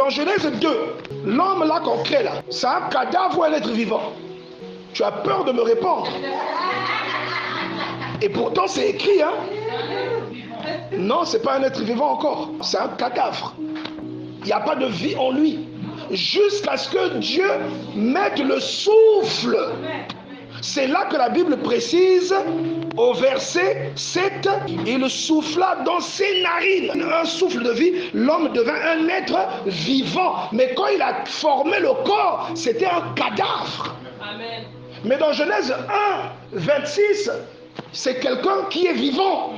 dans Genèse 2, l'homme là qu'on crée là, c'est un cadavre ou un être vivant? Tu as peur de me répondre. Et pourtant c'est écrit, hein? Non, c'est pas un être vivant encore, c'est un cadavre. Il n'y a pas de vie en lui. Jusqu'à ce que Dieu mette le souffle. C'est là que la Bible précise au verset 7, il souffla dans ses narines. Un souffle de vie, l'homme devint un être vivant. Mais quand il a formé le corps, c'était un cadavre. Amen. Mais dans Genèse 1, 26, c'est quelqu'un qui est vivant.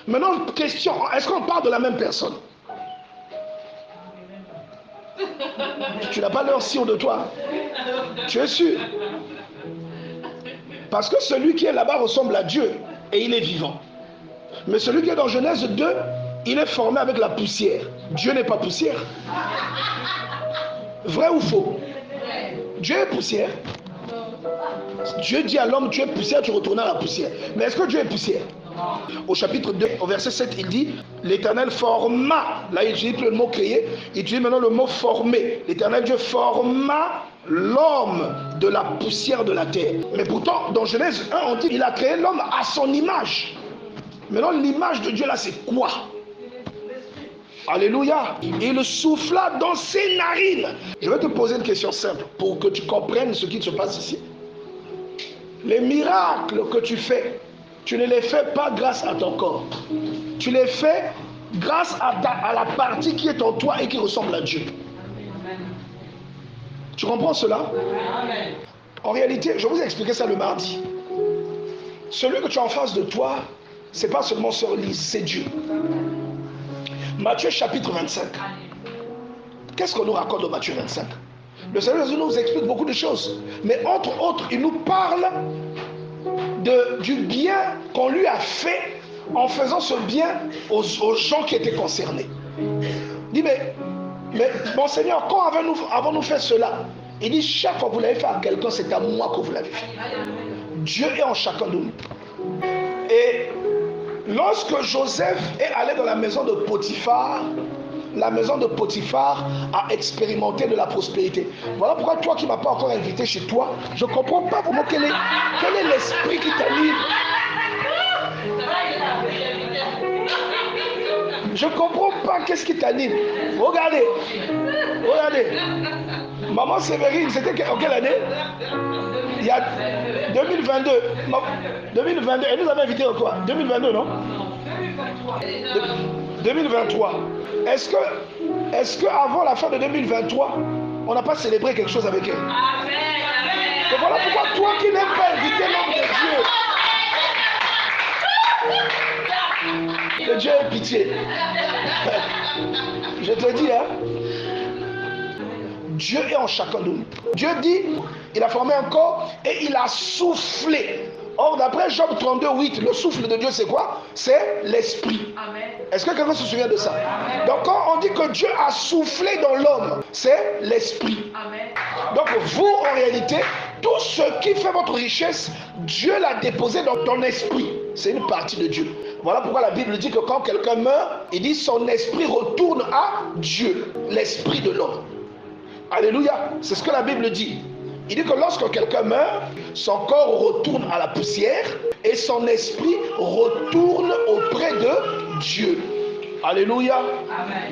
Maintenant, question, est-ce qu'on parle de la même personne? Tu n'as pas leur sire de toi. Tu es sûr? Parce que celui qui est là-bas ressemble à Dieu et il est vivant. Mais celui qui est dans Genèse 2, il est formé avec la poussière. Dieu n'est pas poussière. Vrai ou faux? Dieu est poussière. Dieu dit à l'homme, tu es poussière, tu retournes à la poussière. Mais est-ce que Dieu est poussière? Au chapitre 2, au verset 7, il dit, l'Éternel forma, là il utilise le mot créer, il utilise maintenant le mot former. L'Éternel Dieu forma l'homme de la poussière de la terre. Mais pourtant, dans Genèse 1, on dit, il a créé l'homme à son image. Maintenant, l'image de Dieu là, c'est quoi? Alléluia. Il souffla dans ses narines. Je vais te poser une question simple pour que tu comprennes ce qui se passe ici. Les miracles que tu fais, tu ne les fais pas grâce à ton corps. Tu les fais grâce à la partie qui est en toi et qui ressemble à Dieu. Tu comprends cela? En réalité, je vous ai expliqué ça le mardi. Celui que tu as en face de toi, ce n'est pas seulement Sœur Lise, c'est Dieu. Matthieu chapitre 25. Qu'est-ce qu'on nous raconte de Matthieu 25? Le Seigneur Jésus nous explique beaucoup de choses. Mais entre autres, il nous parle du bien qu'on lui a fait en faisant ce bien aux gens qui étaient concernés. Il dit, mais mon Seigneur, quand avons-nous fait cela? Il dit, chaque fois que vous l'avez fait à quelqu'un, c'est à moi que vous l'avez fait. Dieu est en chacun de nous. Et lorsque Joseph est allé dans la maison de Potiphar, la maison de Potiphar a expérimenté de la prospérité. Voilà pourquoi toi qui ne m'as pas encore invité chez toi, je ne comprends pas vraiment quel est l'esprit qui t'anime. Je ne comprends pas qu'est-ce qui t'anime. Regardez. Maman Sévérine, c'était en quelle année? Il y a 2022. 2022. Elle nous avait invité en quoi? 2022, non? 2023. Est-ce que avant la fin de 2023, on n'a pas célébré quelque chose avec elle? Et voilà pourquoi toi qui n'aimes pas inviter l'homme de Dieu, que Dieu ait pitié. Je te dis, hein, Dieu est en chacun de nous. Dieu dit, il a formé un corps et il a soufflé. Or, d'après Job 32, 8, le souffle de Dieu, c'est quoi? C'est l'esprit. Est-ce que quelqu'un se souvient de ça? Donc, quand on dit que Dieu a soufflé dans l'homme, c'est l'esprit. Donc, vous, en réalité, tout ce qui fait votre richesse, Dieu l'a déposé dans ton esprit. C'est une partie de Dieu. Voilà pourquoi la Bible dit que quand quelqu'un meurt, il dit son esprit retourne à Dieu, l'esprit de l'homme. Alléluia. C'est ce que la Bible dit. Il dit que lorsque quelqu'un meurt, son corps retourne à la poussière et son esprit retourne auprès de Dieu. Alléluia. Amen.